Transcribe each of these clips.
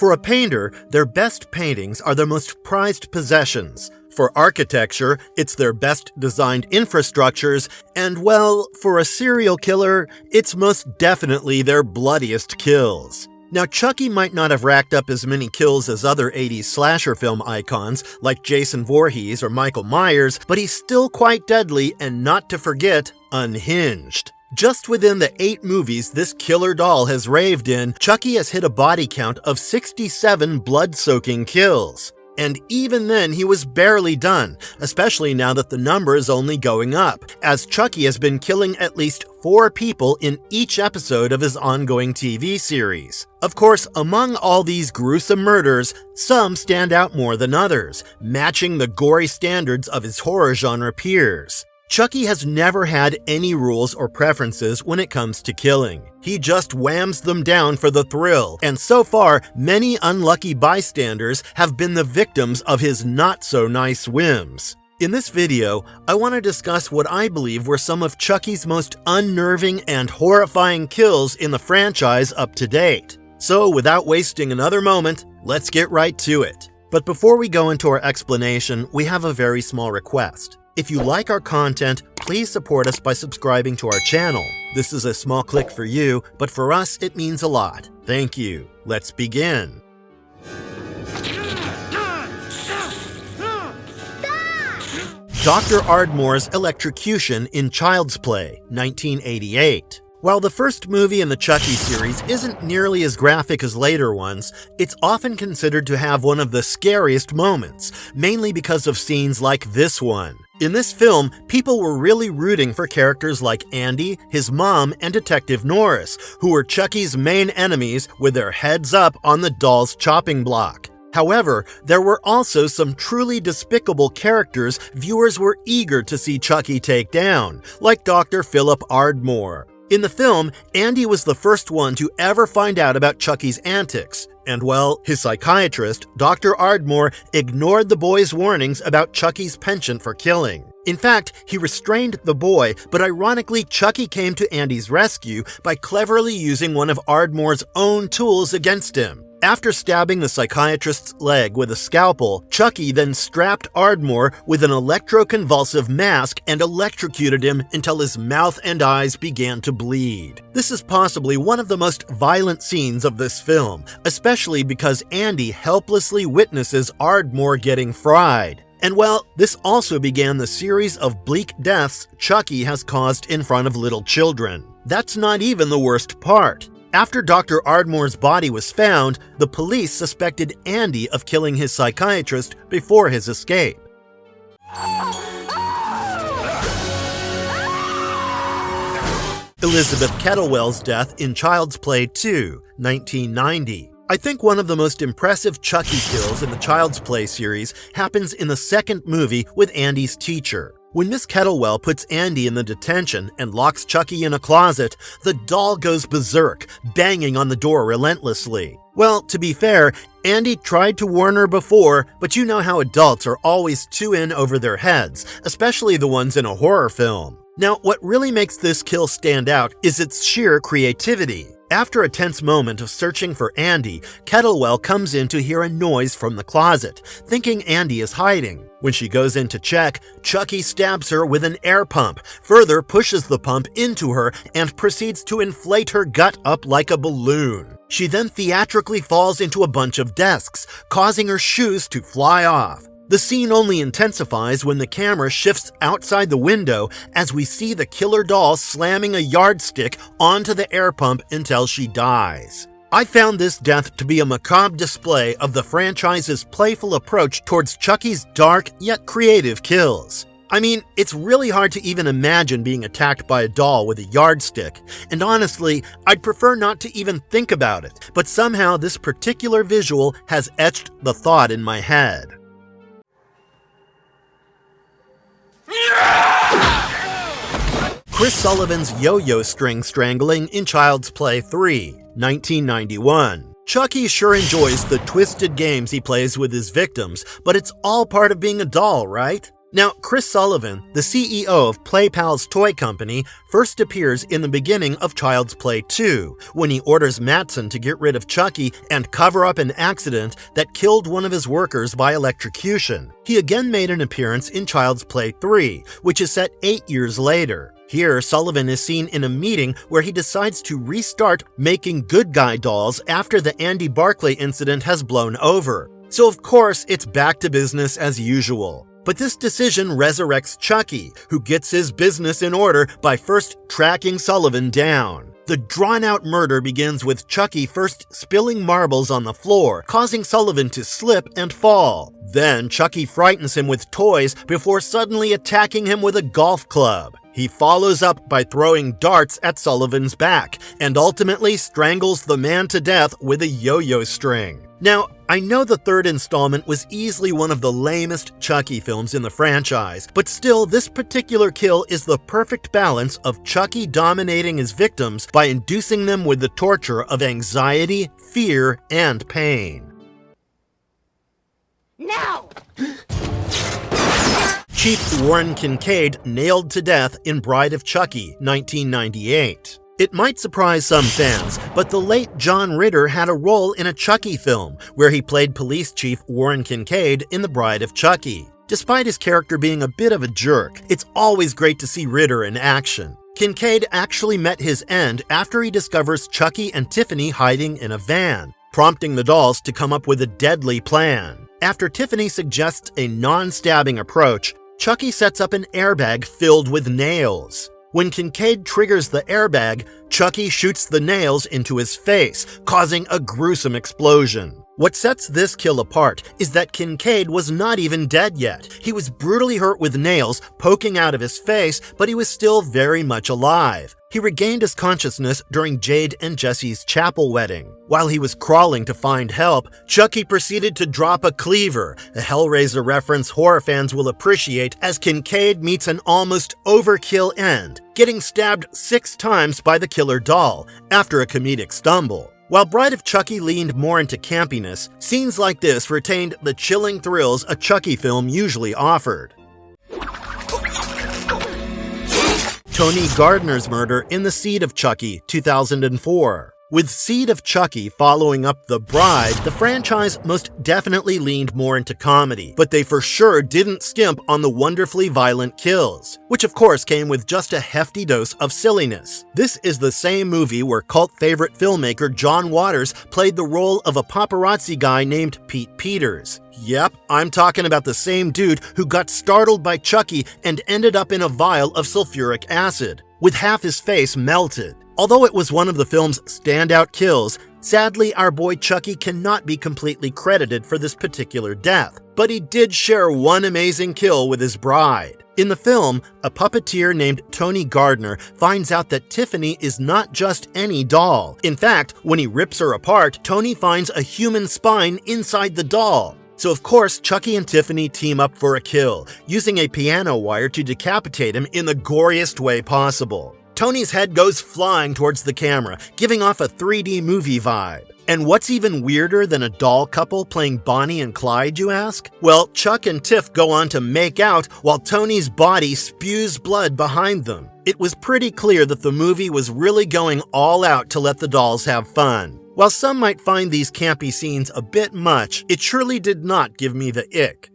For a painter, their best paintings are their most prized possessions. For architecture, it's their best designed infrastructures, and well, for a serial killer, it's most definitely their bloodiest kills. Now, Chucky might not have racked up as many kills as other 80s slasher film icons like Jason Voorhees or Michael Myers, but he's still quite deadly and, not to forget, unhinged. Just within the 8 movies this killer doll has raved in, Chucky has hit a body count of 67 blood-soaking kills. And even then, he was barely done, especially now that the number is only going up, as Chucky has been killing at least 4 people in each episode of his ongoing TV series. Of course, among all these gruesome murders, some stand out more than others, matching the gory standards of his horror genre peers. Chucky has never had any rules or preferences when it comes to killing. He just whams them down for the thrill, and so far, many unlucky bystanders have been the victims of his not-so-nice whims. In this video, I want to discuss what I believe were some of Chucky's most unnerving and horrifying kills in the franchise up to date. So without wasting another moment, let's get right to it. But before we go into our explanation, we have a very small request. If you like our content, please support us by subscribing to our channel. This is a small click for you, but for us it means a lot. Thank you. Let's begin. Dr. Ardmores' electrocution in Child's Play, 1988. While the first movie in the Chucky series isn't nearly as graphic as later ones, it's often considered to have one of the scariest moments, mainly because of scenes like this one. In this film, people were really rooting for characters like Andy, his mom, and Detective Norris, who were Chucky's main enemies with their heads up on the doll's chopping block. However, there were also some truly despicable characters viewers were eager to see Chucky take down, like Dr. Philip Ardmore. In the film, Andy was the first one to ever find out about Chucky's antics, and well, his psychiatrist, Dr. Ardmore, ignored the boy's warnings about Chucky's penchant for killing. In fact, he restrained the boy, but ironically, Chucky came to Andy's rescue by cleverly using one of Ardmore's own tools against him. After stabbing the psychiatrist's leg with a scalpel, Chucky then strapped Ardmore with an electroconvulsive mask and electrocuted him until his mouth and eyes began to bleed. This is possibly one of the most violent scenes of this film, especially because Andy helplessly witnesses Ardmore getting fried. And well, this also began the series of bleak deaths Chucky has caused in front of little children. That's not even the worst part. After Dr. Ardmore's body was found, the police suspected Andy of killing his psychiatrist before his escape. Elizabeth Kettlewells' death in Child's Play 2, 1990. I think one of the most impressive Chucky kills in the Child's Play series happens in the second movie with Andy's teacher. When Miss Kettlewell puts Andy in the detention and locks Chucky in a closet, the doll goes berserk, banging on the door relentlessly. Well, to be fair, Andy tried to warn her before, but you know how adults are always too in over their heads, especially the ones in a horror film. Now, what really makes this kill stand out is its sheer creativity. After a tense moment of searching for Andy, Kettlewell comes in to hear a noise from the closet, thinking Andy is hiding. When she goes in to check, Chucky stabs her with an air pump, further pushes the pump into her, and proceeds to inflate her gut up like a balloon. She then theatrically falls into a bunch of desks, causing her shoes to fly off. The scene only intensifies when the camera shifts outside the window as we see the killer doll slamming a yardstick onto the air pump until she dies. I found this death to be a macabre display of the franchise's playful approach towards Chucky's dark yet creative kills. I mean, it's really hard to even imagine being attacked by a doll with a yardstick, and honestly, I'd prefer not to even think about it, but somehow this particular visual has etched the thought in my head. Chris Sullivans' yo-yo string strangling in Child's Play 3, 1991. Chucky sure enjoys the twisted games he plays with his victims, but it's all part of being a doll, right? Now, Chris Sullivan, the CEO of Play Pals Toy Company, first appears in the beginning of Child's Play 2, when he orders Mattson to get rid of Chucky and cover up an accident that killed one of his workers by electrocution. He again made an appearance in Child's Play 3, which is set 8 years later. Here, Sullivan is seen in a meeting where he decides to restart making good guy dolls after the Andy Barclay incident has blown over. So of course, it's back to business as usual. But this decision resurrects Chucky, who gets his business in order by first tracking Sullivan down. The drawn-out murder begins with Chucky first spilling marbles on the floor, causing Sullivan to slip and fall. Then Chucky frightens him with toys before suddenly attacking him with a golf club. He follows up by throwing darts at Sullivan's back, and ultimately strangles the man to death with a yo-yo string. Now, I know the third installment was easily one of the lamest Chucky films in the franchise, but still, this particular kill is the perfect balance of Chucky dominating his victims by inducing them with the torture of anxiety, fear, and pain. No! Chief Warrencade nailed to death in Bride of Chucky, 1998. It might surprise some fans, but the late John Ritter had a role in a Chucky film, where he played Police Chief Warrencade in The Bride of Chucky. Despite his character being a bit of a jerk, it's always great to see Ritter in action. Kincaid actually met his end after he discovers Chucky and Tiffany hiding in a van, prompting the dolls to come up with a deadly plan. After Tiffany suggests a non-stabbing approach, Chucky sets up an airbag filled with nails. When Kincaid triggers the airbag, Chucky shoots the nails into his face, causing a gruesome explosion. What sets this kill apart is that Kincaid was not even dead yet. He was brutally hurt with nails poking out of his face, but he was still very much alive. He regained his consciousness during Jade and Jesse's chapel wedding. While he was crawling to find help, Chucky proceeded to drop a cleaver, a Hellraiser reference horror fans will appreciate, as Kincaid meets an almost overkill end, getting stabbed 6 times by the killer doll after a comedic stumble. While Bride of Chucky leaned more into campiness, scenes like this retained the chilling thrills a Chucky film usually offered. Tony Gardner's murder in The Seed of Chucky, 2004. With Seed of Chucky following up The Bride, the franchise most definitely leaned more into comedy, but they for sure didn't skimp on the wonderfully violent kills, which of course came with just a hefty dose of silliness. This is the same movie where cult favorite filmmaker John Waters played the role of a paparazzi guy named Pete Peters. Yep, I'm talking about the same dude who got startled by Chucky and ended up in a vial of sulfuric acid, with half his face melted. Although it was one of the film's standout kills, sadly our boy Chucky cannot be completely credited for this particular death, but he did share one amazing kill with his bride. In the film, a puppeteer named Tony Gardner finds out that Tiffany is not just any doll. In fact, when he rips her apart, Tony finds a human spine inside the doll. So of course, Chucky and Tiffany team up for a kill, using a piano wire to decapitate him in the goriest way possible. Tony's head goes flying towards the camera, giving off a 3D movie vibe. And what's even weirder than a doll couple playing Bonnie and Clyde, you ask? Well, Chuck and Tiff go on to make out while Tony's body spews blood behind them. It was pretty clear that the movie was really going all out to let the dolls have fun. While some might find these campy scenes a bit much, it surely did not give me the ick.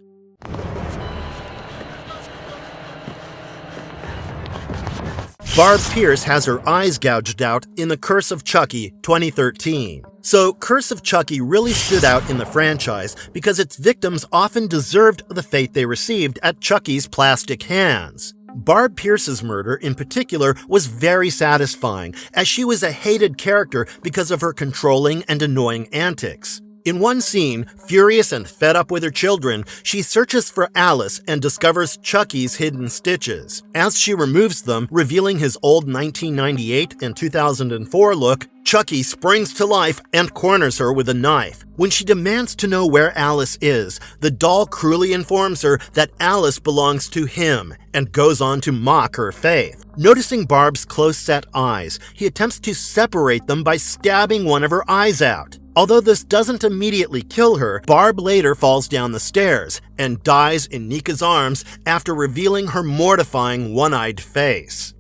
Barb Pierce has her eyes gouged out in The Curse of Chucky, 2013. So, Curse of Chucky really stood out in the franchise because its victims often deserved the fate they received at Chucky's plastic hands. Barb Pierce's murder, in particular, was very satisfying, as she was a hated character because of her controlling and annoying antics. In one scene, furious and fed up with her children, she searches for Alice and discovers Chucky's hidden stitches. As she removes them, revealing his old 1998 and 2004 look, Chucky springs to life and corners her with a knife. When she demands to know where Alice is, the doll cruelly informs her that Alice belongs to him and goes on to mock her faith. Noticing Barb's close-set eyes, he attempts to separate them by stabbing one of her eyes out. Although this doesn't immediately kill her, Barb later falls down the stairs and dies in Nika's arms after revealing her mortifying one-eyed face.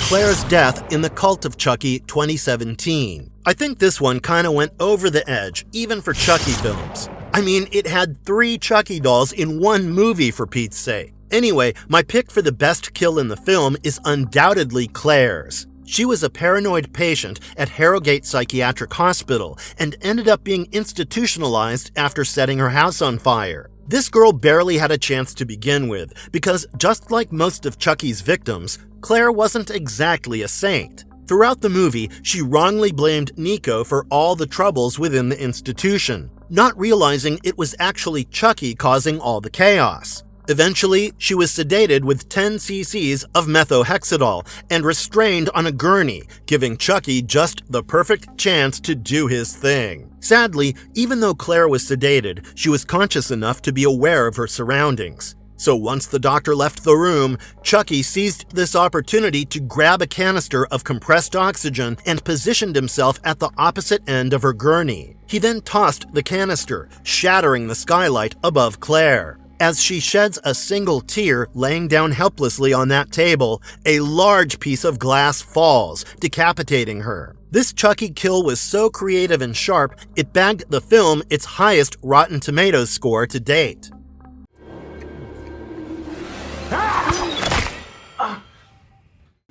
Claire's death in The Cult of Chucky 2017. I think this one kinda went over the edge, even for Chucky films. I mean, it had 3 Chucky dolls in one movie, for Pete's sake. Anyway, my pick for the best kill in the film is undoubtedly Claire's. She was a paranoid patient at Harrogate Psychiatric Hospital and ended up being institutionalized after setting her house on fire. This girl barely had a chance to begin with, because just like most of Chucky's victims, Claire wasn't exactly a saint. Throughout the movie, she wrongly blamed Nico for all the troubles within the institution, not realizing it was actually Chucky causing all the chaos. Eventually, she was sedated with 10 cc's of methohexadol and restrained on a gurney, giving Chucky just the perfect chance to do his thing. Sadly, even though Claire was sedated, she was conscious enough to be aware of her surroundings. So once the doctor left the room, Chucky seized this opportunity to grab a canister of compressed oxygen and positioned himself at the opposite end of her gurney. He then tossed the canister, shattering the skylight above Claire. As she sheds a single tear laying down helplessly on that table, a large piece of glass falls, decapitating her. This Chucky kill was so creative and sharp, it bagged the film its highest Rotten Tomatoes score to date.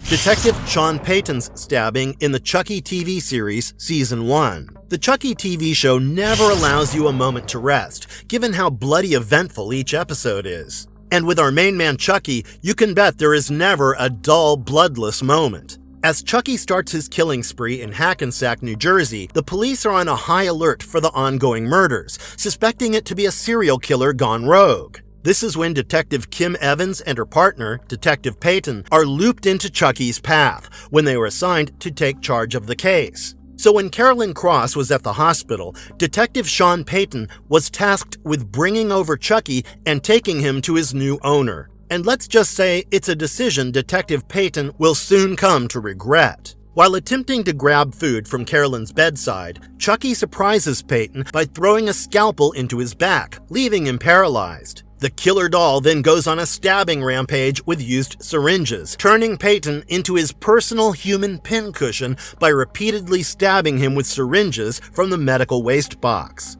Detective Sean Paytons' stabbing in the Chucky TV series Season 1. The Chucky TV show never allows you a moment to rest, given how bloody eventful each episode is. And with our main man Chucky, you can bet there is never a dull, bloodless moment. As Chucky starts his killing spree in Hackensack, New Jersey, the police are on a high alert for the ongoing murders, suspecting it to be a serial killer gone rogue. This is when Detective Kim Evans and her partner, Detective Payton, are looped into Chucky's path when they were assigned to take charge of the case. So when Carolyn Cross was at the hospital, Detective Sean Payton was tasked with bringing over Chucky and taking him to his new owner. And let's just say it's a decision Detective Payton will soon come to regret. While attempting to grab food from Carolyn's bedside, Chucky surprises Payton by throwing a scalpel into his back, leaving him paralyzed. The killer doll then goes on a stabbing rampage with used syringes, turning Payton into his personal human pincushion by repeatedly stabbing him with syringes from the medical waste box.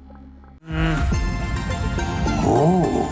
Oh,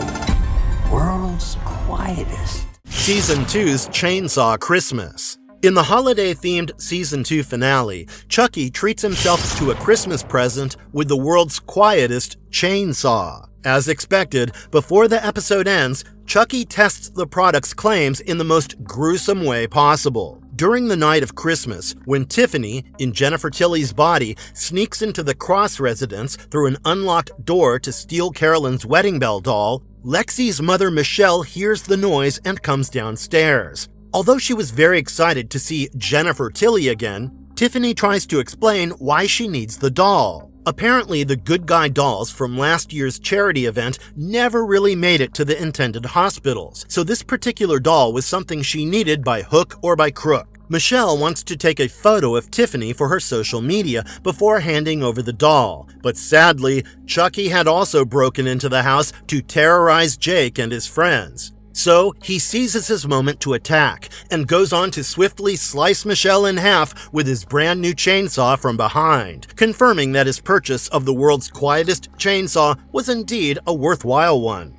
world's quietest. Season 2's Chainsaw Christmas. In the holiday-themed Season 2 finale, Chucky treats himself to a Christmas present with the world's quietest chainsaw. As expected, before the episode ends, Chucky tests the product's claims in the most gruesome way possible. During the night of Christmas, when Tiffany, in Jennifer Tilly's body, sneaks into the Cross residence through an unlocked door to steal Carolyn's wedding bell doll, Lexi's mother Michelle hears the noise and comes downstairs. Although she was very excited to see Jennifer Tilly again, Tiffany tries to explain why she needs the doll. Apparently, the Good Guy dolls from last year's charity event never really made it to the intended hospitals, so this particular doll was something she needed by hook or by crook. Michelle wants to take a photo of Tiffany for her social media before handing over the doll, but sadly, Chucky had also broken into the house to terrorize Jake and his friends. So he seizes his moment to attack and goes on to swiftly slice Michelle in half with his brand new chainsaw from behind, confirming that his purchase of the world's quietest chainsaw was indeed a worthwhile one.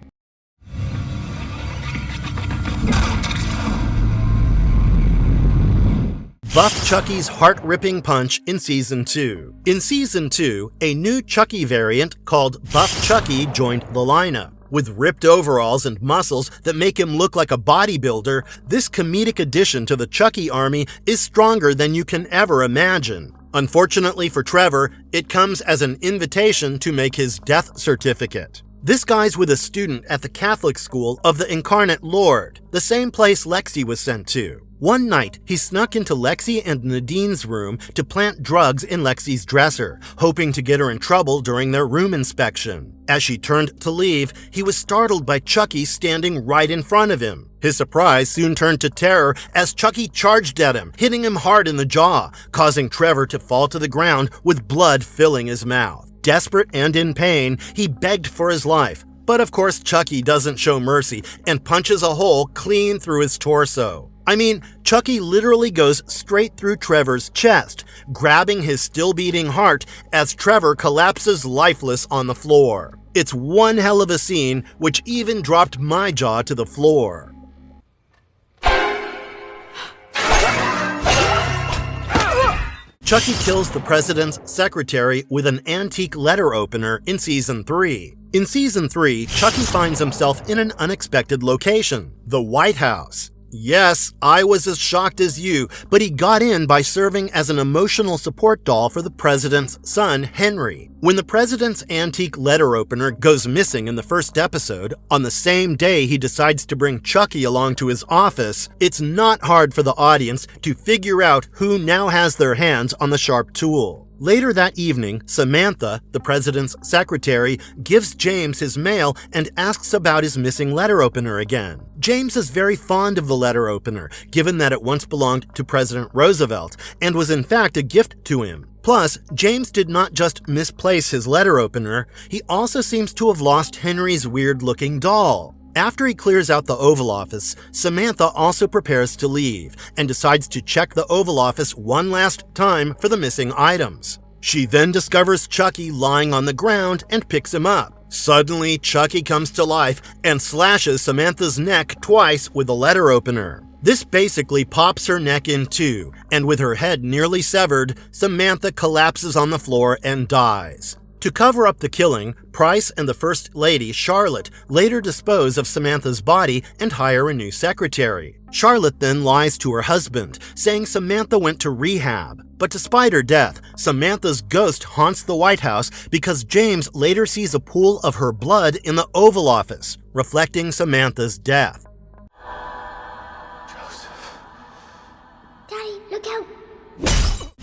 Buff Chucky's heart-ripping punch in Season 2. In Season 2, a new Chucky variant called Buff Chucky joined the lineup. With ripped overalls and muscles that make him look like a bodybuilder, this comedic addition to the Chucky army is stronger than you can ever imagine. Unfortunately for Trevor, it comes as an invitation to make his death certificate. This guy's with a student at the Catholic school of the Incarnate Lord, the same place Lexi was sent to. One night, he snuck into Lexi and Nadine's room to plant drugs in Lexi's dresser, hoping to get her in trouble during their room inspection. As she turned to leave, he was startled by Chucky standing right in front of him. His surprise soon turned to terror as Chucky charged at him, hitting him hard in the jaw, causing Trevor to fall to the ground with blood filling his mouth. Desperate and in pain, he begged for his life. But of course, Chucky doesn't show mercy and punches a hole clean through his torso. I mean, Chucky literally goes straight through Trevor's chest, grabbing his still-beating heart as Trevor collapses lifeless on the floor. It's one hell of a scene, which even dropped my jaw to the floor. Chucky kills the president's secretary with an antique letter opener in Season 3. In Season 3, Chucky finds himself in an unexpected location, the White House. Yes, I was as shocked as you, but he got in by serving as an emotional support doll for the president's son, Henry. When the president's antique letter opener goes missing in the first episode, on the same day he decides to bring Chucky along to his office, it's not hard for the audience to figure out who now has their hands on the sharp tool. Later that evening, Samantha, the president's secretary, gives James his mail and asks about his missing letter opener again. James is very fond of the letter opener, given that it once belonged to President Roosevelt and was in fact a gift to him. Plus, James did not just misplace his letter opener, he also seems to have lost Henry's weird-looking doll. After he clears out the Oval Office, Samantha also prepares to leave and decides to check the Oval Office one last time for the missing items. She then discovers Chucky lying on the ground and picks him up. Suddenly, Chucky comes to life and slashes Samantha's neck twice with a letter opener. This basically pops her neck in two, and with her head nearly severed, Samantha collapses on the floor and dies. To cover up the killing, Price and the First Lady, Charlotte, later dispose of Samantha's body and hire a new secretary. Charlotte then lies to her husband, saying Samantha went to rehab. But despite her death, Samantha's ghost haunts the White House because James later sees a pool of her blood in the Oval Office, reflecting Samantha's death. Joseph. Daddy, look out!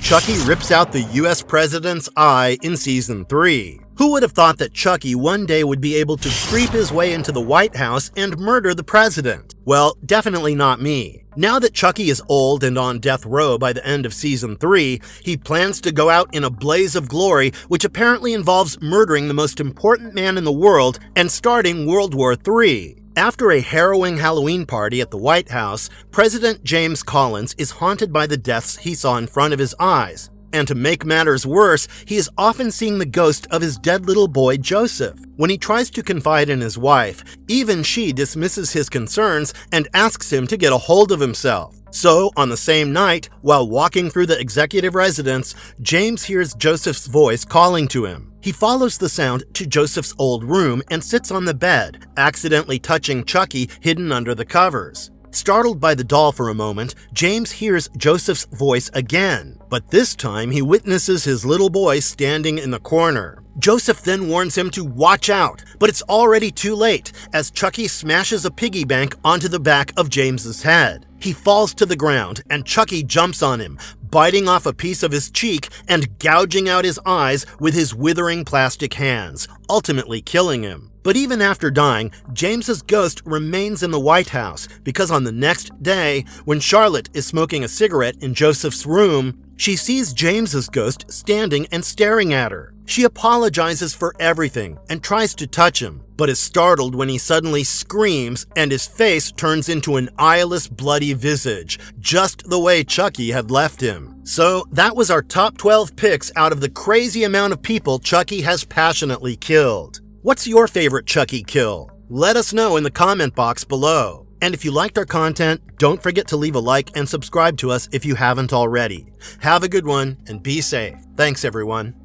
Chucky rips out the US president's eye in Season 3. Who would have thought that Chucky one day would be able to creep his way into the White House and murder the president? Well, definitely not me. Now that Chucky is old and on death row by the end of Season 3, he plans to go out in a blaze of glory, which apparently involves murdering the most important man in the world and starting World War III. After a harrowing Halloween party at the White House, President James Collins is haunted by the deaths he saw in front of his eyes. And to make matters worse, he is often seeing the ghost of his dead little boy Joseph. When he tries to confide in his wife, even she dismisses his concerns and asks him to get a hold of himself. So, on the same night, while walking through the executive residence, James hears Joseph's voice calling to him. He follows the sound to Joseph's old room and sits on the bed, accidentally touching Chucky hidden under the covers. Startled by the doll for a moment, James hears Joseph's voice again, but this time he witnesses his little boy standing in the corner. Joseph then warns him to watch out, but it's already too late as Chucky smashes a piggy bank onto the back of James's head. He falls to the ground and Chucky jumps on him, biting off a piece of his cheek and gouging out his eyes with his withering plastic hands, ultimately killing him. But even after dying, James's ghost remains in the White House because on the next day, when Charlotte is smoking a cigarette in Joseph's room, she sees James's ghost standing and staring at her. She apologizes for everything and tries to touch him, but is startled when he suddenly screams and his face turns into an eyeless, bloody visage, just the way Chucky had left him. So that was our top 12 picks out of the crazy amount of people Chucky has passionately killed. What's your favorite Chucky kill? Let us know in the comment box below. And if you liked our content, don't forget to leave a like and subscribe to us if you haven't already. Have a good one and be safe. Thanks, everyone.